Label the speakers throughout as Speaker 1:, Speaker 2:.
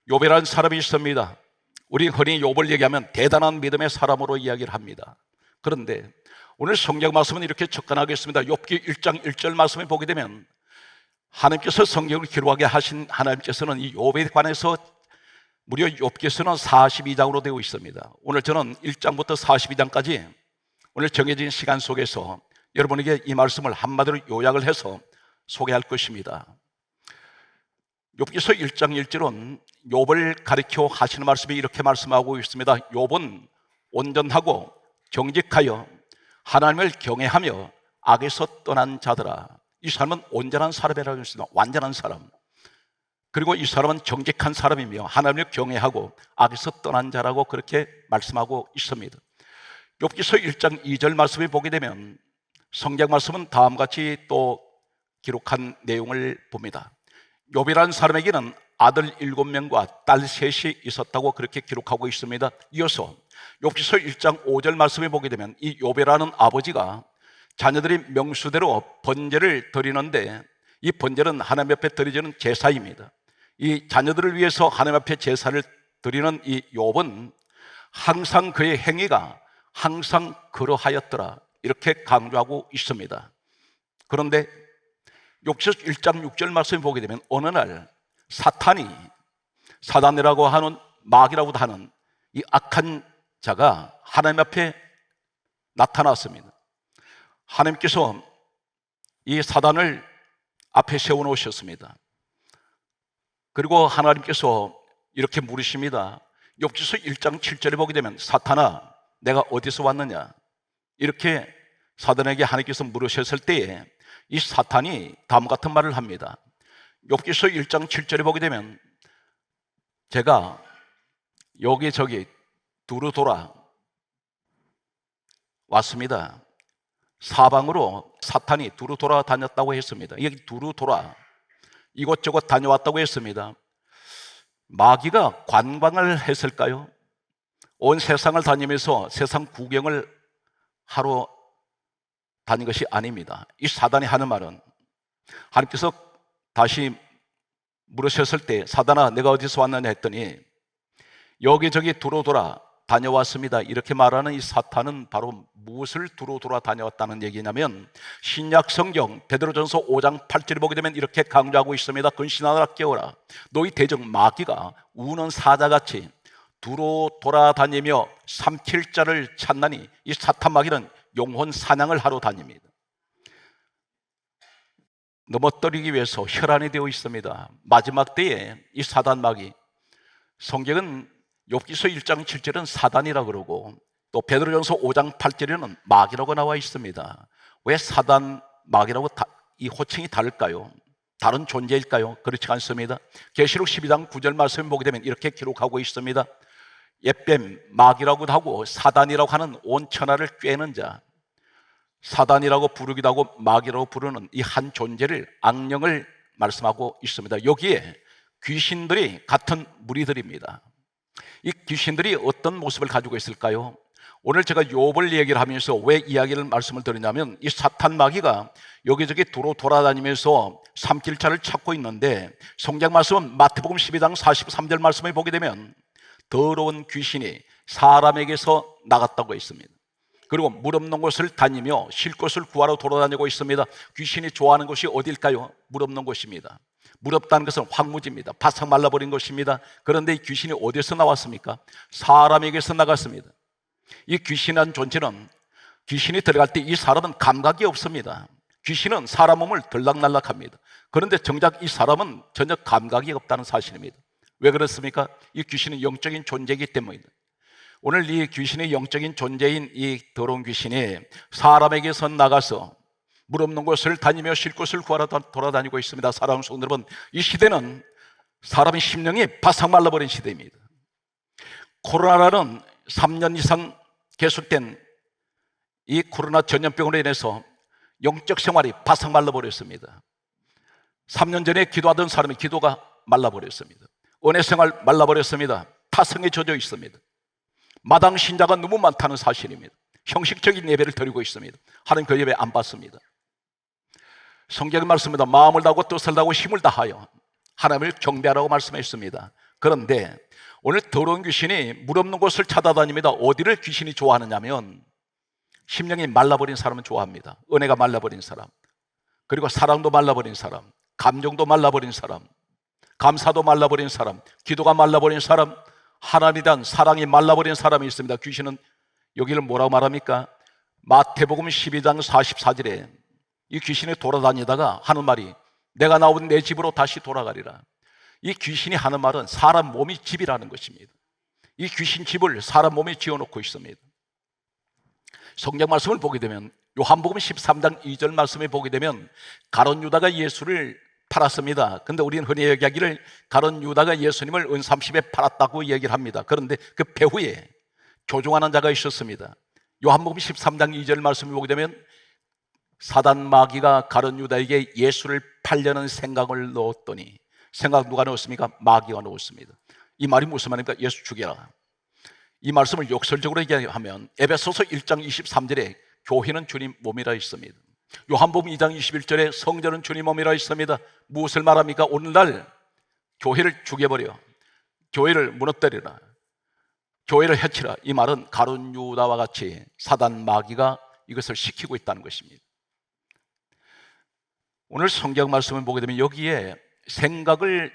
Speaker 1: 욥이라는 사람이 있습니다. 우리 흔히 욥을 얘기하면 대단한 믿음의 사람으로 이야기를 합니다. 그런데 오늘 성경 말씀은 이렇게 접근하겠습니다. 욥기 1장 1절 말씀을 보게 되면 하나님께서 성경을 기록하게 하신 하나님께서는 이 욥에 관해서 무려 욥기서는 42장으로 되어 있습니다. 오늘 저는 1장부터 42장까지 오늘 정해진 시간 속에서 여러분에게 이 말씀을 한마디로 요약을 해서 소개할 것입니다. 욥기서 1장 1절은 욥을 가리켜 하시는 말씀이 이렇게 말씀하고 있습니다. 욥은 온전하고 정직하여 하나님을 경외하며 악에서 떠난 자들아. 이 사람은 온전한 사람이라고 했습니다. 완전한 사람. 그리고 이 사람은 정직한 사람이며 하나님을 경외하고 악에서 떠난 자라고 그렇게 말씀하고 있습니다. 욥기서 1장 2절 말씀을 보게 되면 성경 말씀은 다음과 같이 또 기록한 내용을 봅니다. 욥이라는 사람에게는 아들 7명과 딸 3이 있었다고 그렇게 기록하고 있습니다. 이어서 욥기서 1장 5절 말씀을 보게 되면 이 욥이라는 아버지가 자녀들이 명수대로 번제를 드리는데 이 번제는 하나님 앞에 드리지는 제사입니다. 이 자녀들을 위해서 하나님 앞에 제사를 드리는 이 욥은 항상 그의 행위가 항상 그러하였더라 이렇게 강조하고 있습니다. 그런데 욥기서 1장 6절 말씀을 보게 되면 어느 날 사탄이 사단이라고 하는 마귀라고도 하는 이 악한 자가 하나님 앞에 나타났습니다. 하나님께서 이 사단을 앞에 세워놓으셨습니다. 그리고 하나님께서 이렇게 물으십니다. 욥기서 1장 7절에 보게 되면 사탄아 내가 어디서 왔느냐 이렇게 사단에게 하나님께서 물으셨을 때에 이 사탄이 다음과 같은 말을 합니다. 욥기서 1장 7절에 보게 되면 제가 여기저기 두루 돌아 왔습니다. 사방으로 사탄이 두루 돌아다녔다고 했습니다. 여기 두루 돌아 이곳저곳 다녀왔다고 했습니다. 마귀가 관광을 했을까요? 온 세상을 다니면서 세상 구경을 하러 다닌 것이 아닙니다. 이 사단이 하는 말은 하나님께서 다시 물으셨을 때 사단아 내가 어디서 왔느냐 했더니 여기저기 두루 돌아 다녀왔습니다 이렇게 말하는 이 사탄은 바로 무엇을 두루 돌아 다녀왔다는 얘기냐면 신약 성경 베드로전서 5장 8절에 보게 되면 이렇게 강조하고 있습니다. 근신하라 깨어라 너희 대적 마귀가 우는 사자같이 두루 돌아다니며 삼킬 자를 찾나니 이 사탄 마귀는 영혼 사냥을 하러 다닙니다. 넘어뜨리기 위해서 혈안이 되어 있습니다. 마지막 때에 이 사단 마귀 성경은 욥기서 1장 7절은 사단이라고 그러고 또 베드로전서 5장 8절에는 마귀라고 나와 있습니다. 왜 사단 마귀라고 이 호칭이 다를까요? 다른 존재일까요? 그렇지 않습니다. 계시록 12장 9절 말씀을 보게 되면 이렇게 기록하고 있습니다. 옛뱀 마귀라고도 하고 사단이라고 하는 온 천하를 꿰는 자 사단이라고 부르기도 하고 마귀라고 부르는 이 한 존재를 악령을 말씀하고 있습니다. 여기에 귀신들이 같은 무리들입니다. 이 귀신들이 어떤 모습을 가지고 있을까요? 오늘 제가 욥을 얘기를 하면서 왜 이야기를 말씀을 드리냐면 이 사탄 마귀가 여기저기 두루 돌아다니면서 삼킬 자를 찾고 있는데 성경 말씀은 마태복음 12장 43절 말씀을 보게 되면 더러운 귀신이 사람에게서 나갔다고 했습니다. 그리고 물 없는 곳을 다니며 쉴 곳을 구하러 돌아다니고 있습니다. 귀신이 좋아하는 곳이 어딜까요? 물 없는 곳입니다. 물 없다는 것은 황무지입니다. 바싹 말라버린 것입니다. 그런데 이 귀신이 어디서 나왔습니까? 사람에게서 나갔습니다. 이 귀신이라는 존재는 귀신이 들어갈 때 이 사람은 감각이 없습니다. 귀신은 사람 몸을 들락날락합니다. 그런데 정작 이 사람은 전혀 감각이 없다는 사실입니다. 왜 그렇습니까? 이 귀신은 영적인 존재이기 때문입니다. 오늘 이 귀신의 영적인 존재인 이 더러운 귀신이 사람에게서 나가서 물 없는 곳을 다니며 쉴 곳을 구하러 돌아다니고 있습니다. 사랑하는 성도 여러분, 이 시대는 사람의 심령이 바싹 말라버린 시대입니다. 코로나라는 3년 이상 계속된 이 코로나 전염병으로 인해서 영적 생활이 바싹 말라버렸습니다. 3년 전에 기도하던 사람의 기도가 말라버렸습니다. 은혜 생활 말라버렸습니다. 타성에 젖어 있습니다. 마당 신자가 너무 많다는 사실입니다. 형식적인 예배를 드리고 있습니다. 하나님 그 예배 안 받습니다. 성경의 말씀입니다. 마음을 다하고 뜻을 다하고 힘을 다하여 하나님을 경배하라고 말씀했습니다. 그런데 오늘 더러운 귀신이 물 없는 곳을 찾아다닙니다. 어디를 귀신이 좋아하느냐면 심령이 말라버린 사람은 좋아합니다. 은혜가 말라버린 사람, 그리고 사랑도 말라버린 사람, 감정도 말라버린 사람, 감사도 말라버린 사람, 기도가 말라버린 사람, 하나님에 대한 사랑이 말라버린 사람이 있습니다. 귀신은 여기를 뭐라고 말합니까? 마태복음 12장 44절에 이 귀신이 돌아다니다가 하는 말이 내가 나온 내 집으로 다시 돌아가리라. 이 귀신이 하는 말은 사람 몸이 집이라는 것입니다. 이 귀신 집을 사람 몸에 지어놓고 있습니다. 성경 말씀을 보게 되면 요한복음 13장 2절 말씀에 보게 되면 가룟 유다가 예수를 팔았습니다. 근데 우리는 흔히 얘기하기를 가룟 유다가 예수님을 은 30에 팔았다고 얘기를 합니다. 그런데 그 배후에 조종하는 자가 있었습니다. 요한복음 13장 2절 말씀을 보게 되면 사단 마귀가 가룟 유다에게 예수를 팔려는 생각을 넣었더니, 생각 누가 넣었습니까? 마귀가 넣었습니다. 이 말이 무슨 말입니까? 예수 죽여라. 이 말씀을 역설적으로 얘기하면 에베소서 1장 23절에 교회는 주님 몸이라 있습니다. 요한복음 2장 21절에 성전은 주님 몸이라 있습니다. 무엇을 말합니까? 오늘날 교회를 죽여버려, 교회를 무너뜨리라, 교회를 해치라. 이 말은 가룟 유다와 같이 사단 마귀가 이것을 시키고 있다는 것입니다. 오늘 성경 말씀을 보게 되면 여기에 생각을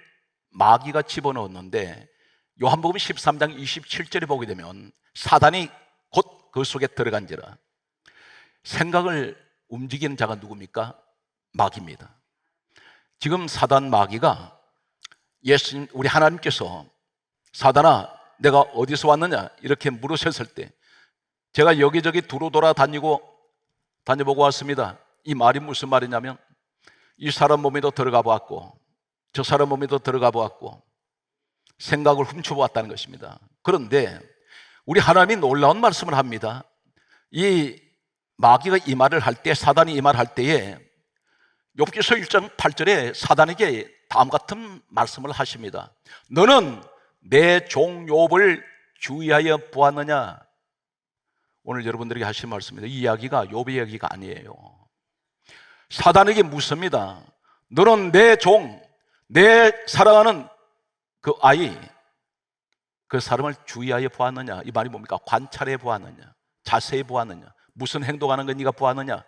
Speaker 1: 마귀가 집어넣었는데 요한복음 13장 27절에 보게 되면 사단이 곧 그 속에 들어간지라. 생각을 움직이는 자가 누굽니까? 마귀입니다. 지금 사단 마귀가 예수님, 우리 하나님께서 사단아 내가 어디서 왔느냐 이렇게 물으셨을 때 제가 여기저기 두루 다녀보고 왔습니다. 이 말이 무슨 말이냐면 이 사람 몸에도 들어가 보았고 저 사람 몸에도 들어가 보았고 생각을 훔쳐보았다는 것입니다. 그런데 우리 하나님이 놀라운 말씀을 합니다. 이 마귀가 이 말을 할 때, 사단이 이 말을 할 때에 욥기서 1장 8절에 사단에게 다음 같은 말씀을 하십니다. 너는 내 종 욥을 주의하여 보았느냐? 오늘 여러분들에게 하신 말씀입니다. 이 이야기가 욥의 이야기가 아니에요. 사단에게 묻습니다. 너는 내 종, 내 사랑하는 그 아이, 그 사람을 주의하여 보았느냐? 이 말이 뭡니까? 관찰해 보았느냐? 자세히 보았느냐? 무슨 행동하는 건 네가 보았느냐?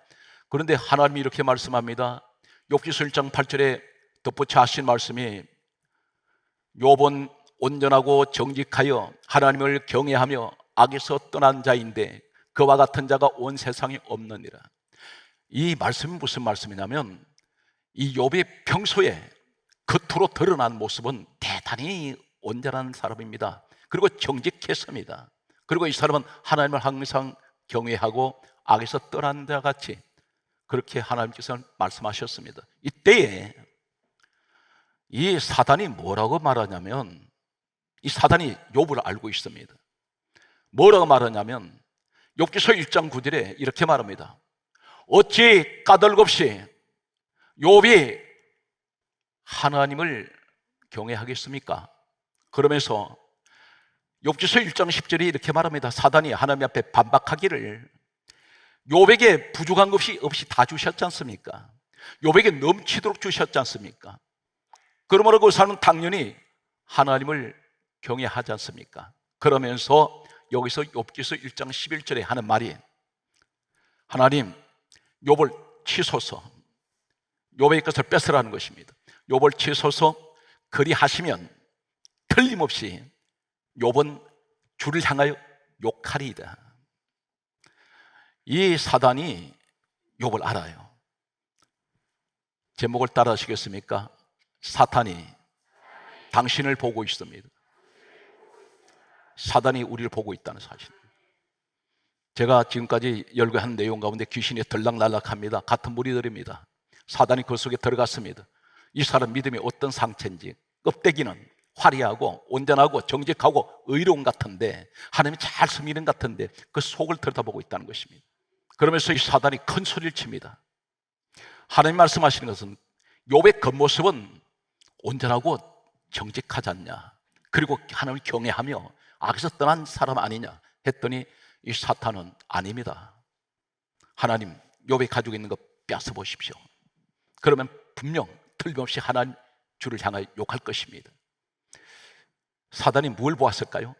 Speaker 1: 그런데 하나님이 이렇게 말씀합니다. 욥기서 1장 8절에 덧붙여 하신 말씀이 욥은 온전하고 정직하여 하나님을 경외하며 악에서 떠난 자인데 그와 같은 자가 온 세상에 없느니라. 이 말씀이 무슨 말씀이냐면 이 욥이 평소에 겉으로 드러난 모습은 대단히 온전한 사람입니다. 그리고 정직했습니다. 그리고 이 사람은 하나님을 항상 경외하고 악에서 떠난 자 같이 그렇게 하나님께서 말씀하셨습니다. 이때에 이 사단이 뭐라고 말하냐면 이 사단이 욥을 알고 있습니다. 뭐라고 말하냐면 욥기서 1장 9절에 이렇게 말합니다. 어찌 까닭없이 욥이 하나님을 경외하겠습니까? 그러면서 욥기서 1장 10절에 이렇게 말합니다. 사단이 하나님 앞에 반박하기를 욥에게 부족한 것이 없이 다 주셨지 않습니까? 욥에게 넘치도록 주셨지 않습니까? 그러므로 그 사람은 당연히 하나님을 경외하지 않습니까? 그러면서 여기서 욥기서 1장 11절에 하는 말이 하나님 욥을 치소서, 욥의 것을 뺏으라는 것입니다. 욥을 치소서, 그리하시면 틀림없이 욥은 주를 향하여 욕하리이다. 이 사단이 욥을 알아요. 제목을 따라 하시겠습니까? 사탄이 당신을 보고 있습니다. 사단이 우리를 보고 있다는 사실. 제가 지금까지 열거한 내용 가운데 귀신이 들락날락합니다. 같은 무리들입니다. 사단이 그 속에 들어갔습니다. 이 사람 믿음이 어떤 상태인지, 껍데기는 화려하고 온전하고 정직하고 의로운 같은데 하나님이 잘 섬기는 같은데 그 속을 들여다보고 있다는 것입니다. 그러면서 이 사단이 큰 소리를 칩니다. 하나님 말씀하시는 것은 욥의 겉모습은 온전하고 정직하지 않냐, 그리고 하나님을 경외하며 악에서 떠난 사람 아니냐 했더니 이 사탄은 아닙니다. 하나님 욥이 가지고 있는 것 뺏어 보십시오. 그러면 분명 틀림없이 하나님 주를 향하여 욕할 것입니다. 사단이 뭘 보았을까요?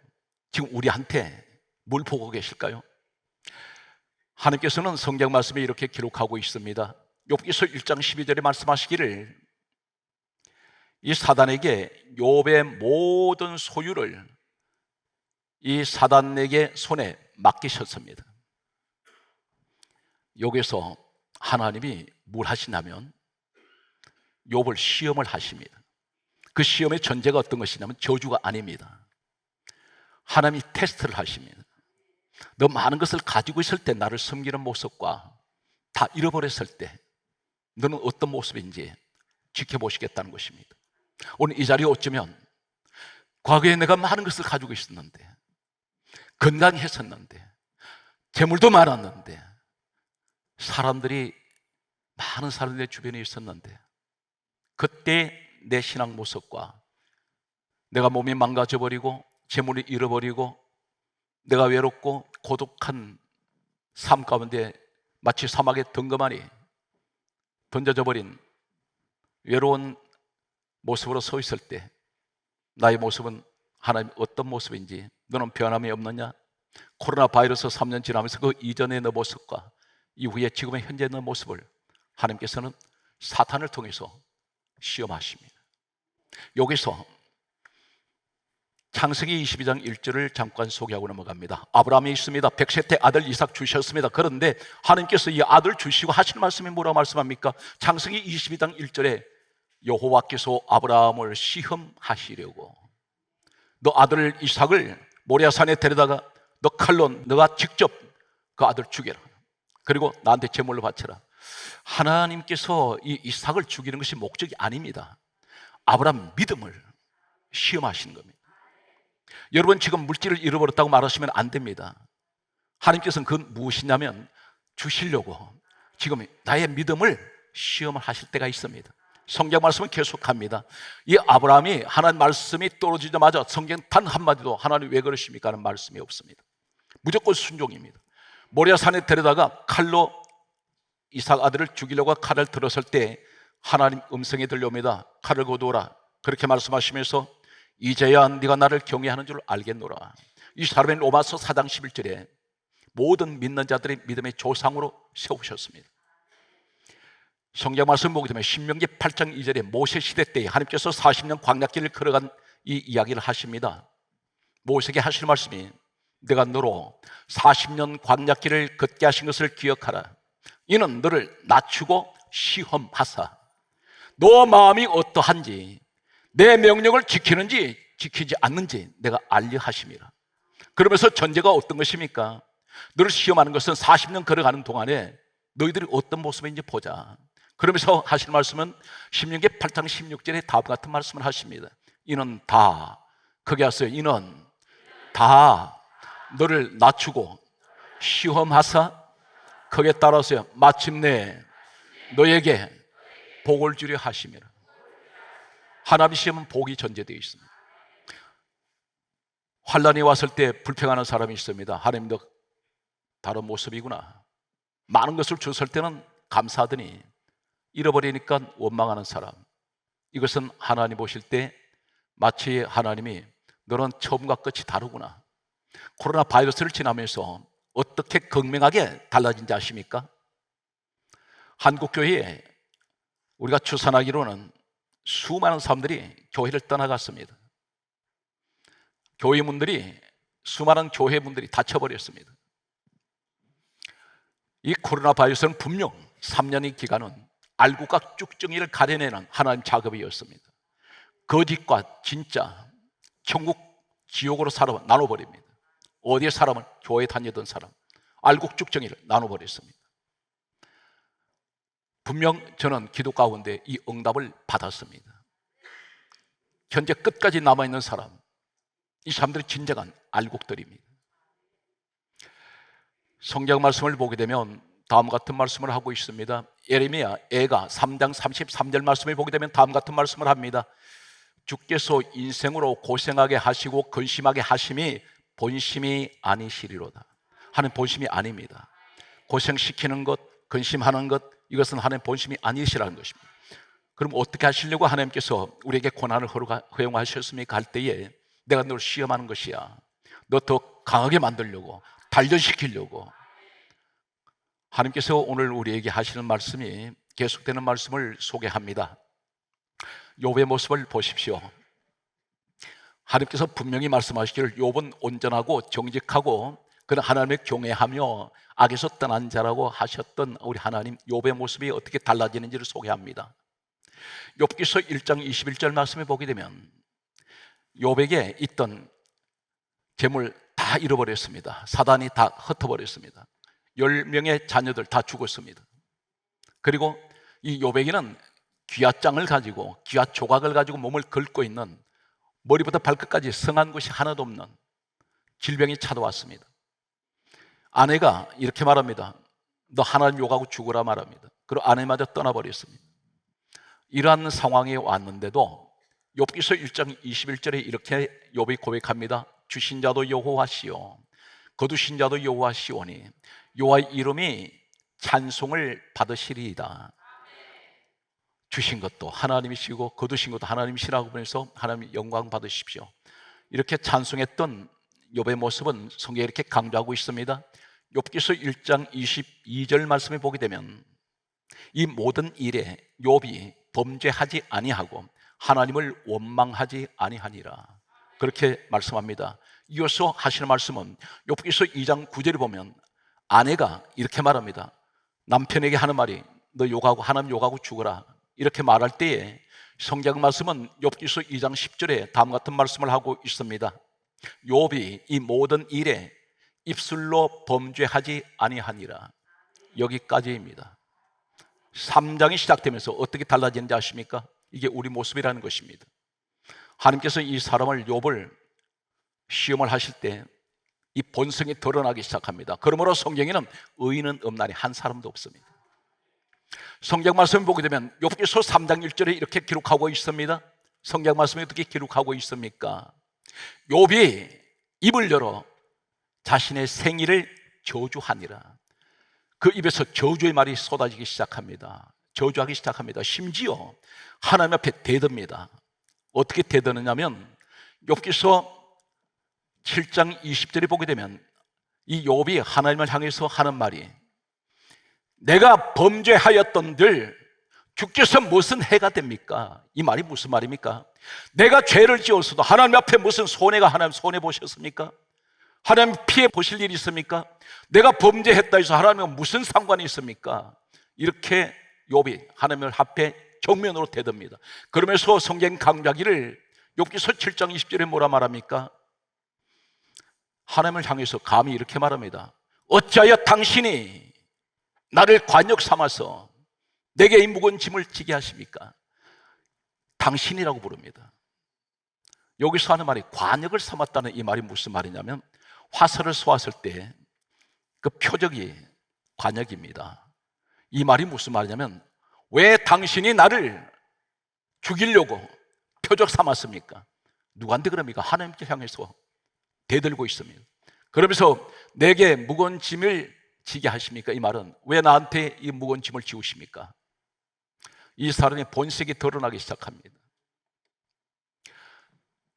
Speaker 1: 지금 우리한테 뭘 보고 계실까요? 하나님께서는 성경 말씀에 이렇게 기록하고 있습니다. 욥기서 1장 12절에 말씀하시기를 이 사단에게 욥의 모든 소유를 이 사단에게 손에 맡기셨습니다. 여기서 하나님이 뭘 하시냐면 욥을 시험을 하십니다. 그 시험의 전제가 어떤 것이냐면 저주가 아닙니다. 하나님이 테스트를 하십니다. 너 많은 것을 가지고 있을 때 나를 섬기는 모습과 다 잃어버렸을 때 너는 어떤 모습인지 지켜보시겠다는 것입니다. 오늘 이 자리에 어쩌면 과거에 내가 많은 것을 가지고 있었는데, 건강했었는데, 재물도 많았는데, 많은 사람들이 주변에 있었는데, 그때 내 신앙 모습과 내가 몸이 망가져버리고 재물이 잃어버리고 내가 외롭고 고독한 삶 가운데 마치 사막의 덩그마니 던져져 버린 외로운 모습으로 서 있을 때 나의 모습은 하나님 어떤 모습인지 너는 변함이 없느냐? 코로나 바이러스 3년 지나면서 그 이전의 너 모습과 이후에 지금의 현재 너 모습을 하나님께서는 사탄을 통해서 시험하십니다. 여기서 창세기 22장 1절을 잠깐 소개하고 넘어갑니다. 아브라함이 있습니다. 100세 아들 이삭 주셨습니다. 그런데 하나님께서 이 아들 주시고 하시는 말씀이 뭐라고 말씀합니까? 창세기 22장 1절에 여호와께서 아브라함을 시험하시려고 너 아들 이삭을 모리아산에 데려다가 너 칼로 너가 직접 그 아들 죽여라. 그리고 나한테 제물로 바쳐라. 하나님께서 이 이삭을 죽이는 것이 목적이 아닙니다. 아브라함 믿음을 시험하시는 겁니다. 여러분 지금 물질을 잃어버렸다고 말하시면 안 됩니다. 하나님께서는 그건 무엇이냐면 주시려고 지금 나의 믿음을 시험을 하실 때가 있습니다. 성경 말씀은 계속합니다. 이 아브라함이 하나님 말씀이 떨어지자마자 성경 단 한마디도 하나님 왜 그러십니까? 하는 말씀이 없습니다. 무조건 순종입니다. 모리아산에 데려다가 칼로 이삭 아들을 죽이려고 칼을 들었을 때 하나님 음성이 들려옵니다. 칼을 거두어라. 그렇게 말씀하시면서 이제야 네가 나를 경외하는 줄 알겠노라. 이 사람의 로마서 4장 11절에 모든 믿는 자들의 믿음의 조상으로 세우셨습니다. 성경 말씀 보게 되면 신명기 8장 2절에 모세 시대 때 하나님께서 40년 광야길을 걸어간 이 이야기를 하십니다. 모세에게 하실 말씀이 내가 너로 40년 광야길을 걷게 하신 것을 기억하라. 이는 너를 낮추고 시험하사 너 마음이 어떠한지 내 명령을 지키는지 지키지 않는지 내가 알려 하심이라. 그러면서 전제가 어떤 것입니까? 너를 시험하는 것은 40년 걸어가는 동안에 너희들이 어떤 모습인지 보자. 그러면서 하실 말씀은 신명기 8장 16절에 다음 같은 말씀을 하십니다. 이는 다, 거기 왔어요. 이는 다 너를 낮추고 시험하사 거기에 따라서 마침내 너에게 복을 주려 하심이라. 하나님 시험은 복이 전제되어 있습니다. 환난이 왔을 때 불평하는 사람이 있습니다. 하나님도 다른 모습이구나. 많은 것을 줬을 때는 감사하더니 잃어버리니까 원망하는 사람. 이것은 하나님 보실 때 마치 하나님이 너는 처음과 끝이 다르구나. 코로나 바이러스를 지나면서 어떻게 극명하게 달라진지 아십니까? 한국교회에 우리가 추산하기로는 수많은 사람들이 교회를 떠나갔습니다. 수많은 교회문들이 닫혀버렸습니다. 이 코로나 바이러스는 분명 3년의 기간은 알곡과 쭉정이를 가려내는 하나님 작업이었습니다. 거짓과 진짜, 천국, 지옥으로 나눠버립니다. 어디에 사람을? 교회에 다니던 사람, 알곡 쭉정이를 나눠버렸습니다. 분명 저는 기도 가운데 이 응답을 받았습니다. 현재 끝까지 남아있는 사람, 이 사람들이 진정한 알곡들입니다. 성경 말씀을 보게 되면 다음 같은 말씀을 하고 있습니다. 예레미야 애가 3장 33절 말씀을 보게 되면 다음 같은 말씀을 합니다. 주께서 인생으로 고생하게 하시고 근심하게 하심이 본심이 아니시리로다. 하나님 본심이 아닙니다. 고생시키는 것, 근심하는 것, 이것은 하나님 본심이 아니시라는 것입니다. 그럼 어떻게 하시려고 하나님께서 우리에게 고난을 허용하셨습니까? 할 때에 내가 널 시험하는 것이야. 너 더 강하게 만들려고, 단련시키려고. 하나님께서 오늘 우리에게 하시는 말씀이 계속되는 말씀을 소개합니다. 욥의 모습을 보십시오. 하나님께서 분명히 말씀하시기를 욥은 온전하고 정직하고 그는 하나님을 경외하며 악에서 떠난 자라고 하셨던 우리 하나님, 욥의 모습이 어떻게 달라지는지를 소개합니다. 욥기서 1장 21절 말씀에 보게 되면 욥에게 있던 재물 다 잃어버렸습니다. 사단이 다 흩어버렸습니다. 10명의 자녀들 다 죽었습니다. 그리고 이 욥에게는 귀화장을 가지고, 귀화 조각을 가지고 몸을 긁고 있는, 머리부터 발끝까지 성한 것이 하나도 없는 질병이 찾아왔습니다. 아내가 이렇게 말합니다. 너 하나님 욕하고 죽으라 말합니다. 그리고 아내마저 떠나버렸습니다. 이러한 상황이 왔는데도 욥기서 1장 21절에 이렇게 욥이 고백합니다. 주신 자도 여호와시요 거두신 자도 여호와시오니 여호와의 이름이 찬송을 받으시리이다. 주신 것도 하나님이시고 거두신 것도 하나님이시라고 보면서 하나님 영광 받으십시오. 이렇게 찬송했던 욥의 모습은 성경에 이렇게 강조하고 있습니다. 욥기서 1장 22절 말씀에 보게 되면 이 모든 일에 욥이 범죄하지 아니하고 하나님을 원망하지 아니하니라, 그렇게 말씀합니다. 이어서 하시는 말씀은 욥기서 2장 9절에 보면 아내가 이렇게 말합니다. 남편에게 하는 말이 너 욕하고 하나님 욕하고 죽어라, 이렇게 말할 때에 성경 말씀은 욥기서 2장 10절에 다음 같은 말씀을 하고 있습니다. 욥이 이 모든 일에 입술로 범죄하지 아니하니라. 여기까지입니다. 3장이 시작되면서 어떻게 달라지는지 아십니까? 이게 우리 모습이라는 것입니다. 하나님께서 이 사람을, 욥을 시험을 하실 때 이 본성이 드러나기 시작합니다. 그러므로 성경에는 의인은 없나니 한 사람도 없습니다. 성경 말씀을 보게 되면 욥기서 3장 1절에 이렇게 기록하고 있습니다. 성경 말씀이 어떻게 기록하고 있습니까? 욥이 입을 열어 자신의 생일을 저주하니라. 그 입에서 저주의 말이 쏟아지기 시작합니다. 저주하기 시작합니다. 심지어 하나님 앞에 대듭니다. 어떻게 대드느냐면 욥기서 7장 20절에 보게 되면 이 욥이 하나님을 향해서 하는 말이 내가 범죄하였던들 주께서 무슨 해가 됩니까? 이 말이 무슨 말입니까? 내가 죄를 지었어도 하나님 앞에 무슨 손해가 하나님 손해 보셨습니까? 하나님 피해 보실 일이 있습니까? 내가 범죄했다 해서 하나님과 무슨 상관이 있습니까? 이렇게 욥이 하나님을 앞에 정면으로 대듭니다. 그러면서 성경 강조하기를 욥기서 7장 20절에 뭐라 말합니까? 하나님을 향해서 감히 이렇게 말합니다. 어찌하여 당신이 나를 관역 삼아서 내게 이 무거운 짐을 지게 하십니까? 당신이라고 부릅니다. 여기서 하는 말이 관역을 삼았다는 이 말이 무슨 말이냐면 화살을 쏘았을 때 그 표적이 관역입니다. 이 말이 무슨 말이냐면 왜 당신이 나를 죽이려고 표적 삼았습니까? 누구한테 그럽니까? 하나님께 향해서 대들고 있습니다. 그러면서 내게 무거운 짐을 지게 하십니까? 이 말은 왜 나한테 이 무거운 짐을 지우십니까? 이 사람의 본색이 드러나기 시작합니다.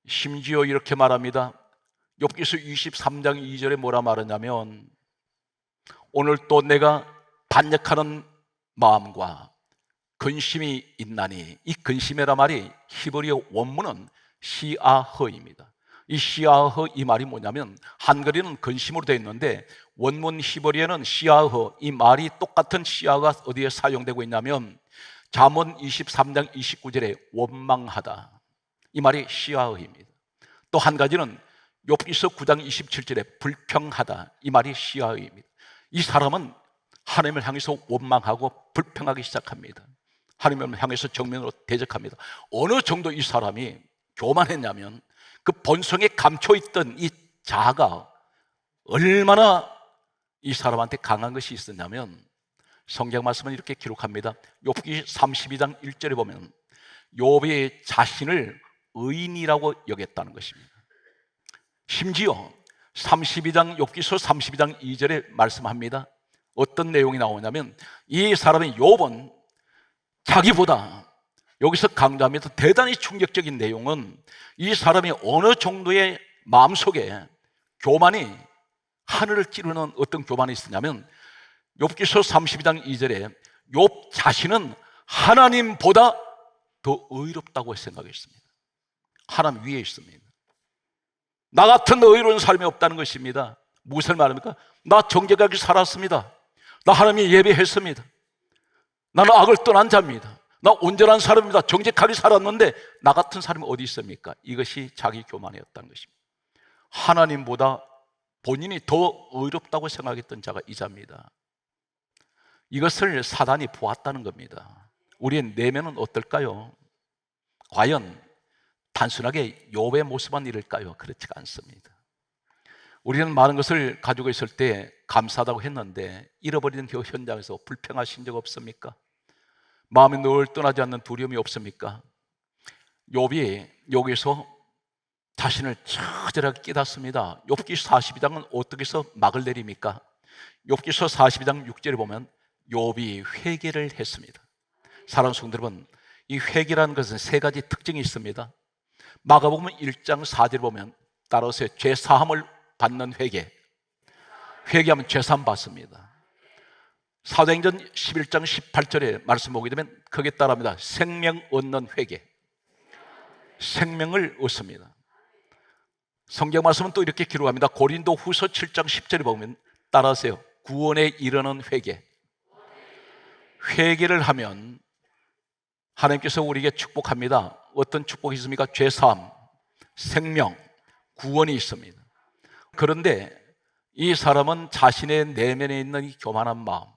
Speaker 1: 심지어 이렇게 말합니다. 욥기서 23장 2절에 뭐라 말하냐면 오늘 또 내가 반역하는 마음과 근심이 있나니, 이 근심이라 말이 히브리어 원문은 시아허입니다. 이 시아허 이 말이 뭐냐면 한글에는 근심으로 되어 있는데 원문 히브리어는 시아허, 이 말이 똑같은 시아가 어디에 사용되고 있냐면 잠언 23장 29절에 원망하다, 이 말이 시아허입니다. 또 한 가지는 욥기서 9장 27절에 불평하다, 이 말이 시아허입니다. 이 사람은 하나님을 향해서 원망하고 불평하기 시작합니다. 하나님을 향해서 정면으로 대적합니다. 어느 정도 이 사람이 교만했냐면 그 본성에 감춰있던 이 자아가 얼마나 이 사람한테 강한 것이 있었냐면 성경 말씀은 이렇게 기록합니다. 욥기 32장 1절에 보면 욥이 자신을 의인이라고 여겼다는 것입니다. 심지어 32장 욥기서 32장 2절에 말씀합니다. 어떤 내용이 나오냐면 이 사람의 욥은 자기보다 여기서 강조하면서 대단히 충격적인 내용은 이 사람이 어느 정도의 마음속에 교만이 하늘을 찌르는 어떤 교만이 있었냐면 욥기서 32장 2절에 욥 자신은 하나님보다 더 의롭다고 생각했습니다. 하나님 위에 있습니다. 나 같은 의로운 사람이 없다는 것입니다. 무엇을 말합니까? 나 정직하게 살았습니다. 나 하나님이 예배했습니다. 나는 악을 떠난 자입니다. 나 온전한 사람입니다. 정직하게 살았는데 나 같은 사람이 어디 있습니까? 이것이 자기 교만이었다는 것입니다. 하나님보다 본인이 더 의롭다고 생각했던 자가 이 자입니다. 이것을 사단이 보았다는 겁니다. 우리의 내면은 어떨까요? 과연 단순하게 욥의 모습만 이럴까요? 그렇지가 않습니다. 우리는 많은 것을 가지고 있을 때 감사하다고 했는데 잃어버리는 그 현장에서 불평하신 적 없습니까? 마음이 늘 떠나지 않는 두려움이 없습니까? 욥이 여기서 자신을 처절하게 깨닫습니다. 욥기 42장은 어떻게 해서 막을 내립니까? 욥기서 42장 6절에 보면 욥이 회개를 했습니다. 사랑하는 성도 여러분, 이 회개라는 것은 세 가지 특징이 있습니다. 마가복음 1장 4절에 보면 따라서 죄 사함을 받는 회개, 회개하면 죄 사함 받습니다. 사도행전 11장 18절에 말씀 보게 되면 거기에 따라합니다. 생명 얻는 회개, 생명을 얻습니다. 성경 말씀은 또 이렇게 기록합니다. 고린도 후서 7장 10절에 보면 따라하세요. 구원에 이르는 회개, 회개를 하면 하나님께서 우리에게 축복합니다. 어떤 축복이 있습니까? 죄사함, 생명, 구원이 있습니다. 그런데 이 사람은 자신의 내면에 있는 이 교만한 마음,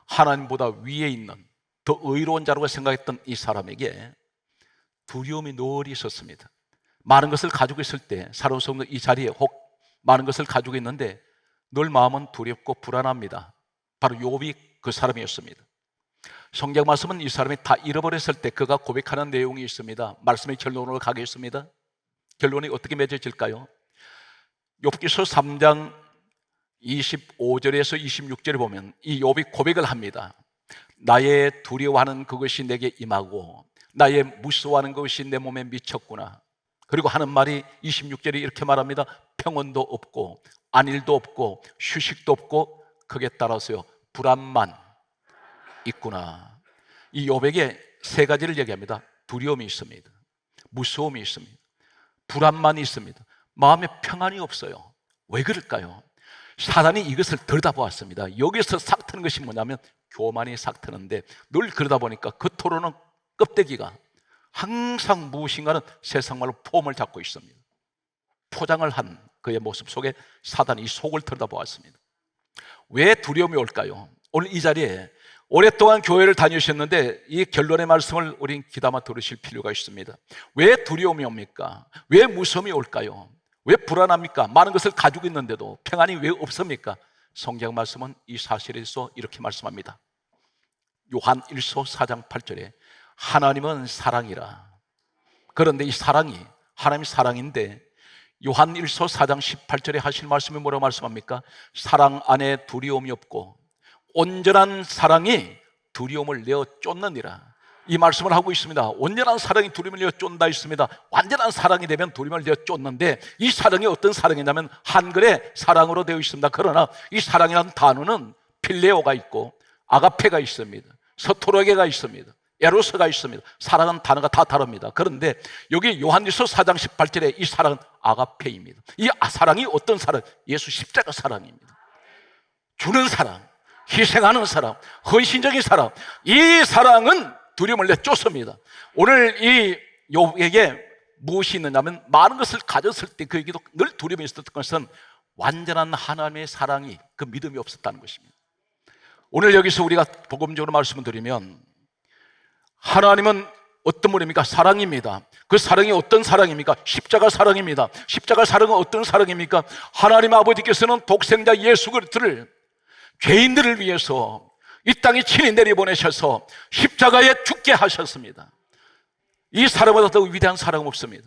Speaker 1: 하나님보다 위에 있는 더 의로운 자라고 생각했던 이 사람에게 두려움이 늘 있었습니다. 많은 것을 가지고 있을 때 사람 속의 이 자리에 혹 많은 것을 가지고 있는데 늘 마음은 두렵고 불안합니다. 바로 욥이 그 사람이었습니다. 성경 말씀은 이 사람이 다 잃어버렸을 때 그가 고백하는 내용이 있습니다. 말씀의 결론으로 가겠습니다. 결론이 어떻게 맺어질까요? 욥기서 3장 25절에서 26절에 보면 이 욥이 고백을 합니다. 나의 두려워하는 그것이 내게 임하고 나의 무서워하는 것이 내 몸에 미쳤구나. 그리고 하는 말이 26절에 이렇게 말합니다. 평온도 없고 안일도 없고 휴식도 없고 거기에 따라서요 불안만 있구나. 이 욥에게 세 가지를 얘기합니다. 두려움이 있습니다. 무서움이 있습니다. 불안만이 있습니다. 마음에 평안이 없어요. 왜 그럴까요? 사단이 이것을 들여다보았습니다. 여기서 삭트는 것이 뭐냐면 교만이 삭트는데 늘 그러다 보니까 겉으로는 껍데기가 항상 무엇인가는 세상말로 폼을 잡고 있습니다. 포장을 한 그의 모습 속에 사단이 이 속을 들여다보았습니다. 왜 두려움이 올까요? 오늘 이 자리에 오랫동안 교회를 다니셨는데 이 결론의 말씀을 우린 귀담아 들으실 필요가 있습니다. 왜 두려움이 옵니까? 왜 무서움이 올까요? 왜 불안합니까? 많은 것을 가지고 있는데도 평안이 왜 없습니까? 성경 말씀은 이 사실에 대해서 이렇게 말씀합니다. 요한 1서 4장 8절에 하나님은 사랑이라. 그런데 이 사랑이 하나님이 사랑인데 요한 1서 4장 18절에 하신 말씀이 뭐라고 말씀합니까? 사랑 안에 두려움이 없고 온전한 사랑이 두려움을 내어 쫓느니라. 이 말씀을 하고 있습니다. 온전한 사랑이 두려움을 내어 쫓는다 있습니다. 완전한 사랑이 되면 두려움을 내어 쫓는데 이 사랑이 어떤 사랑이냐면 한글에 사랑으로 되어 있습니다. 그러나 이 사랑이라는 단어는 필레오가 있고 아가페가 있습니다. 서토로게가 있습니다. 에로스가 있습니다. 사랑은 단어가 다 다릅니다. 그런데 여기 요한일서 4장 18절에 이 사랑은 아가페입니다. 이 사랑이 어떤 사랑? 예수 십자가 사랑입니다. 주는 사랑, 희생하는 사랑, 헌신적인 사랑. 이 사랑은 두려움을 내쫓습니다. 오늘 이 욥에게 무엇이 있느냐면 많은 것을 가졌을 때 그에게도 늘 두려움이 있었던 것은 완전한 하나님의 사랑이 그 믿음이 없었다는 것입니다. 오늘 여기서 우리가 복음적으로 말씀을 드리면 하나님은 어떤 분입니까? 사랑입니다. 그 사랑이 어떤 사랑입니까? 십자가 사랑입니다. 십자가 사랑은 어떤 사랑입니까? 하나님 아버지께서는 독생자 예수 그리스도를 죄인들을 위해서 이 땅에 친히 내려보내셔서 십자가에 죽게 하셨습니다. 이 사랑보다 더 위대한 사랑은 없습니다.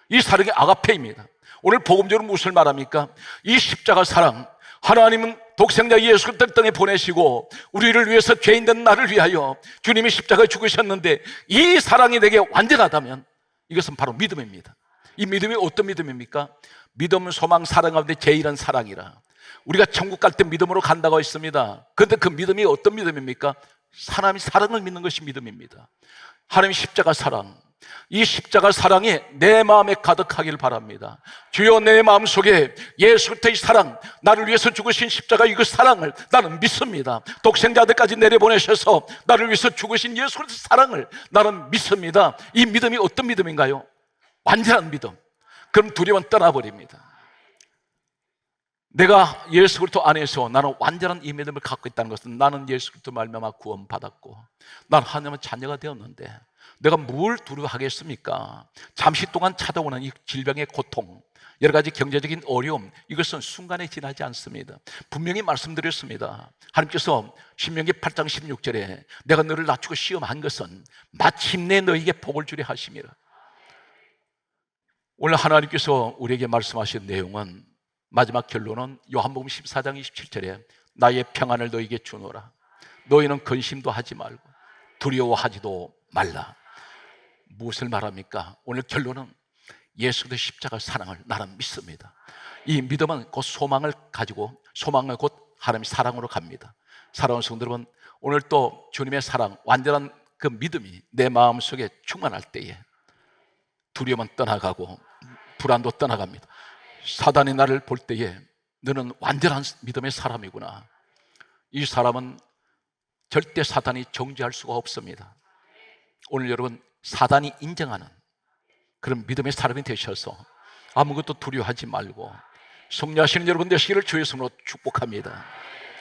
Speaker 1: 이 사랑이 아가페입니다. 오늘 복음적으로 무엇을 말합니까? 이 십자가 사랑, 하나님은 독생자 예수 그리스도를 땅에 보내시고 우리를 위해서 죄인된 나를 위하여 주님이 십자가에 죽으셨는데 이 사랑이 내게 완전하다면 이것은 바로 믿음입니다. 이 믿음이 어떤 믿음입니까? 믿음은 소망, 사랑 가운데 제일은 사랑이라. 우리가 천국 갈 때 믿음으로 간다고 했습니다. 그런데 그 믿음이 어떤 믿음입니까? 사람이 사랑을 믿는 것이 믿음입니다. 하나님의 십자가 사랑, 이 십자가 사랑이 내 마음에 가득하길 바랍니다. 주여, 내 마음속에 예수 그리스도의 사랑, 나를 위해서 죽으신 십자가 이 사랑을 나는 믿습니다. 독생자들까지 내려보내셔서 나를 위해서 죽으신 예수 그리스도의 사랑을 나는 믿습니다. 이 믿음이 어떤 믿음인가요? 완전한 믿음. 그럼 두려움은 떠나버립니다. 내가 예수 그리스도 안에서 나는 완전한 이 믿음을 갖고 있다는 것은 나는 예수 그리스도 말미암아 구원받았고 난 하나님의 자녀가 되었는데 내가 뭘 두려워하겠습니까? 잠시 동안 찾아오는 이 질병의 고통, 여러 가지 경제적인 어려움, 이것은 순간에 지나지 않습니다. 분명히 말씀드렸습니다. 하나님께서 신명기 8장 16절에 내가 너를 낮추고 시험한 것은 마침내 너에게 복을 주려 하심이라. 오늘 하나님께서 우리에게 말씀하신 내용은 마지막 결론은 요한복음 14장 27절에 나의 평안을 너에게 주노라. 너희는 근심도 하지 말고 두려워하지도 말라. 무엇을 말합니까? 오늘 결론은 예수 그리스도의 십자가 사랑을 나는 믿습니다. 이 믿음은 곧 소망을 가지고 소망은 곧 하나님의 사랑으로 갑니다. 사랑하는 성도 여러분, 오늘 또 주님의 사랑, 완전한 그 믿음이 내 마음속에 충만할 때에 두려움은 떠나가고 불안도 떠나갑니다. 사단이 나를 볼 때에 너는 완전한 믿음의 사람이구나. 이 사람은 절대 사단이 정죄할 수가 없습니다. 오늘 여러분, 사단이 인정하는 그런 믿음의 사람이 되셔서 아무것도 두려워하지 말고 승리하시는 여러분 되시기를 주의 이름으로 축복합니다.